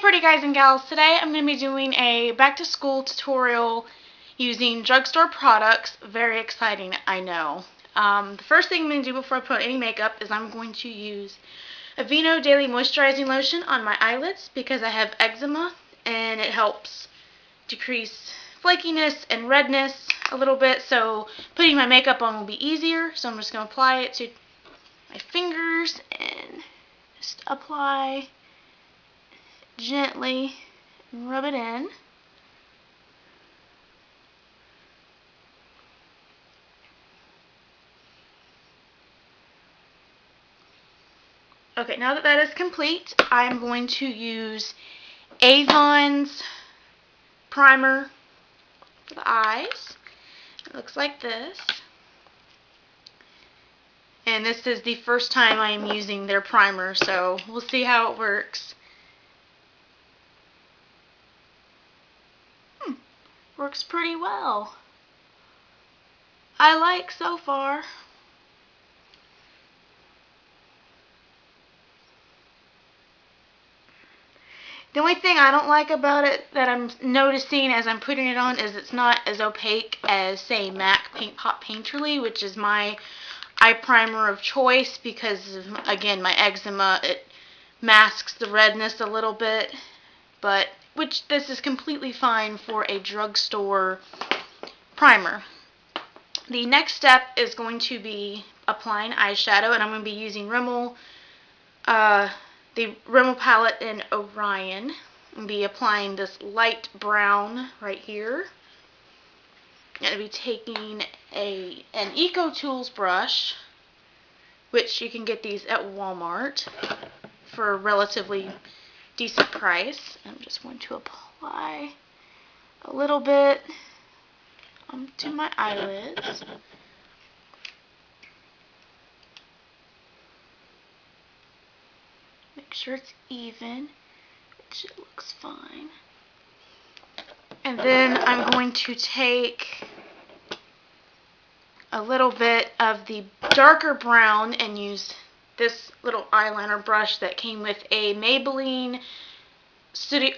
pretty guys and gals, today I'm going to be doing a back to school tutorial using drugstore products. Very exciting, I know. The first thing I'm going to do before I put any makeup is I'm going to use Aveeno Daily Moisturizing Lotion on my eyelids because I have eczema and it helps decrease flakiness and redness a little bit, so putting my makeup on will be easier. So I'm just going to apply it to my fingers and just apply gently and rub it in. Okay, now that that is complete, I'm going to use Avon's primer for the eyes. It looks like this. And this is the first time I am using their primer, so we'll see how it works. Works pretty well. I like so far. The only thing I don't like about it that I'm noticing as I'm putting it on is it's not as opaque as, say, MAC Paint Pot Painterly, which is my eye primer of choice because of, again, my eczema. It masks the redness a little bit, but which this is completely fine for a drugstore primer. The next step is going to be applying eyeshadow, and I'm going to be using Rimmel, the Rimmel palette in Orion. I'm going to be applying this light brown right here. I'm going to be taking an EcoTools brush, which you can get these at Walmart for a relatively decent price. I'm just going to apply a little bit onto my eyelids. Make sure it's even, which it looks fine. And then I'm going to take a little bit of the darker brown and use this little eyeliner brush that came with a Maybelline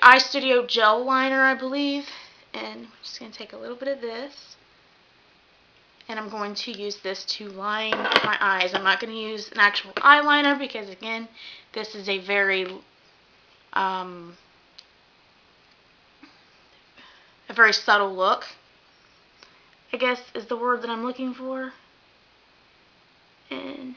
Eye Studio gel liner, I believe. And I'm just going to take a little bit of this, and I'm going to use this to line my eyes. I'm not going to use an actual eyeliner because, again, this is a very subtle look, I guess is the word that I'm looking for. And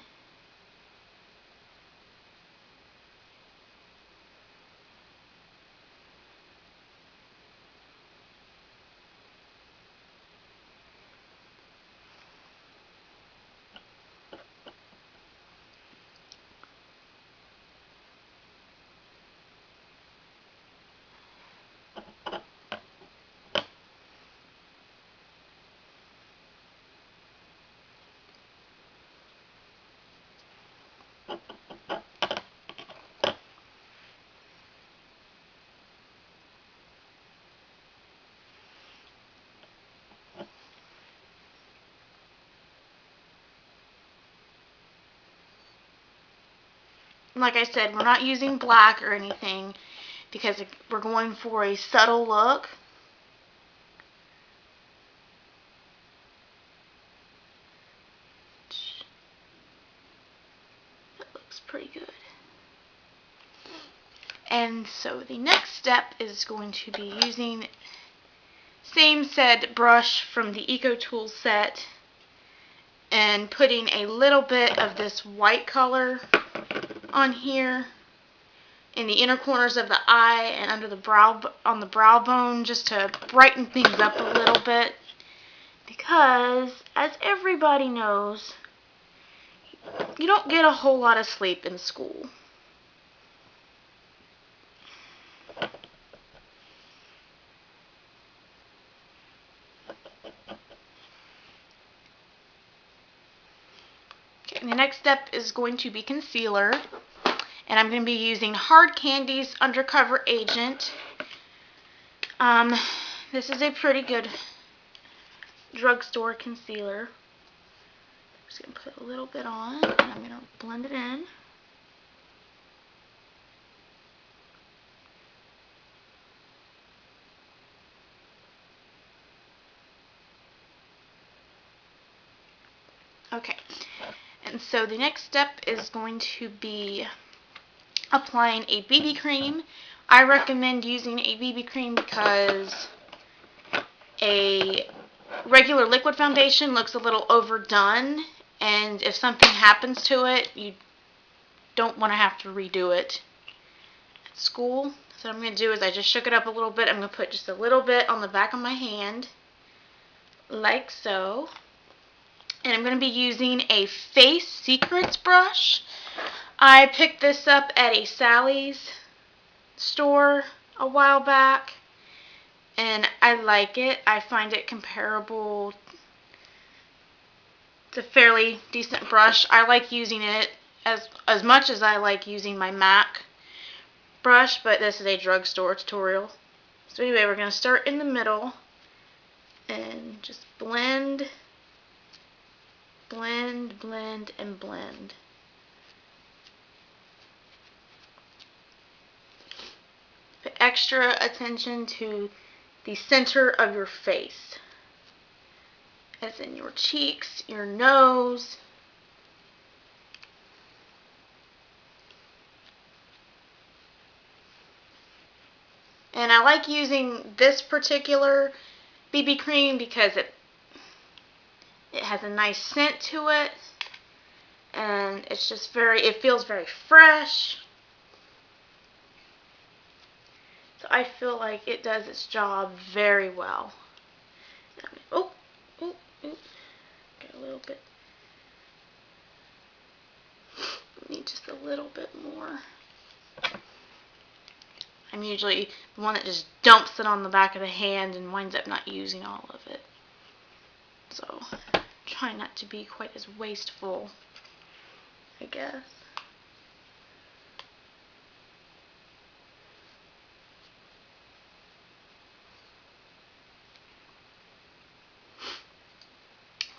like I said, we're not using black or anything because we're going for a subtle look. That looks pretty good. And so the next step is going to be using same said brush from the EcoTools set and putting a little bit of this white color on here in the inner corners of the eye and under the brow, on the brow bone, just to brighten things up a little bit, because as everybody knows, you don't get a whole lot of sleep in school. Okay, the next step is going to be concealer. And I'm going to be using Hard Candy's Undercover Agent. This is a pretty good drugstore concealer. I'm just going to put a little bit on, and I'm going to blend it in. Okay, and so the next step is going to be applying a BB cream. I recommend using a BB cream because a regular liquid foundation looks a little overdone, and if something happens to it, you don't want to have to redo it at school. So what I'm going to do is I just shook it up a little bit. I'm going to put just a little bit on the back of my hand, like so. And I'm going to be using a FaceSecrets brush. I picked this up at a Sally's store a while back, and I like it. I find it comparable. It's a fairly decent brush. I like using it as much as I like using my MAC brush, but this is a drugstore tutorial. So anyway, we're going to start in the middle and just blend, blend, blend, and blend. Pay extra attention to the center of your face, as in your cheeks, your nose. And I like using this particular BB cream because it has a nice scent to it, and it's just it feels very fresh. So I feel like it does its job very well. Oh, oh, oh, get a little bit. Need just a little bit more. I'm usually the one that just dumps it on the back of the hand and winds up not using all of it. So try not to be quite as wasteful, I guess.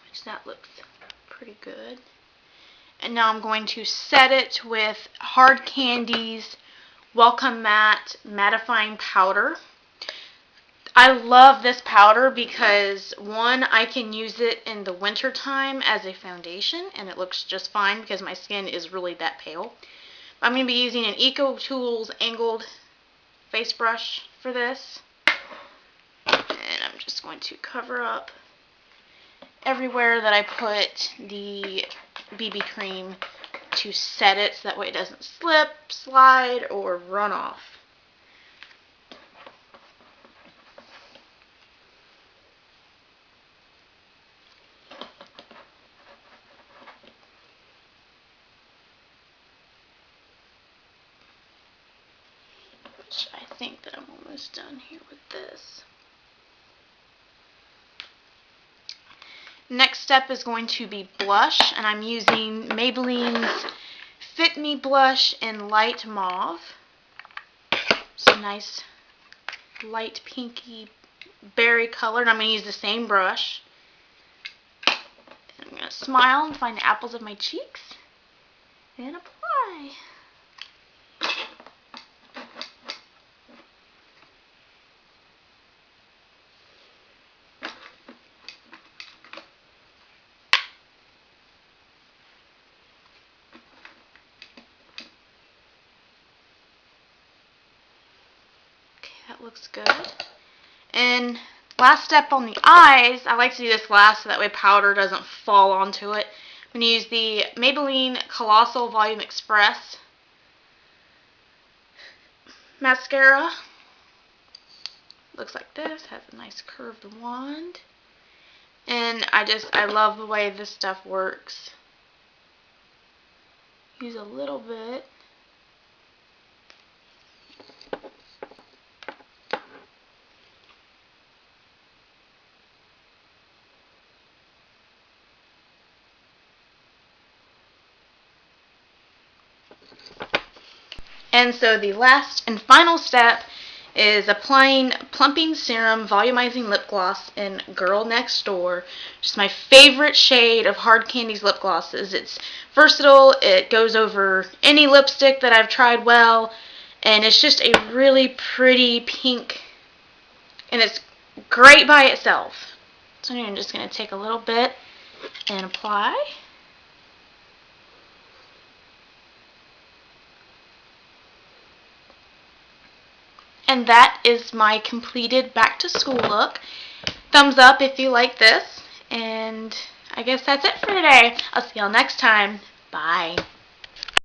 Which that looks pretty good. And now I'm going to set it with Hard Candy's Welcome Matte Mattifying Powder. I love this powder because, one, I can use it in the winter time as a foundation, and it looks just fine because my skin is really that pale. I'm going to be using an EcoTools angled face brush for this, and I'm just going to cover up everywhere that I put the BB cream to set it so that way it doesn't slip, slide, or run off. Which I think that I'm almost done here with this. Next step is going to be blush, and I'm using Maybelline's Fit Me blush in light mauve. It's a nice light pinky berry color, and I'm going to use the same brush. And I'm going to smile and find the apples of my cheeks and apply. That looks good. And last step on the eyes, I like to do this last so that way powder doesn't fall onto it. I'm going to use the Maybelline Colossal Volume Express mascara. Looks like this, has a nice curved wand. And I love the way this stuff works. Use a little bit. And so the last and final step is applying Plumping Serum Volumizing Lip Gloss in Girl Next Door. Just my favorite shade of Hard Candy's lip glosses. It's versatile, it goes over any lipstick that I've tried well, and it's just a really pretty pink, and it's great by itself. So I'm just going to take a little bit and apply. And that is my completed back to school look. Thumbs up if you like this. And I guess that's it for today. I'll see y'all next time. Bye.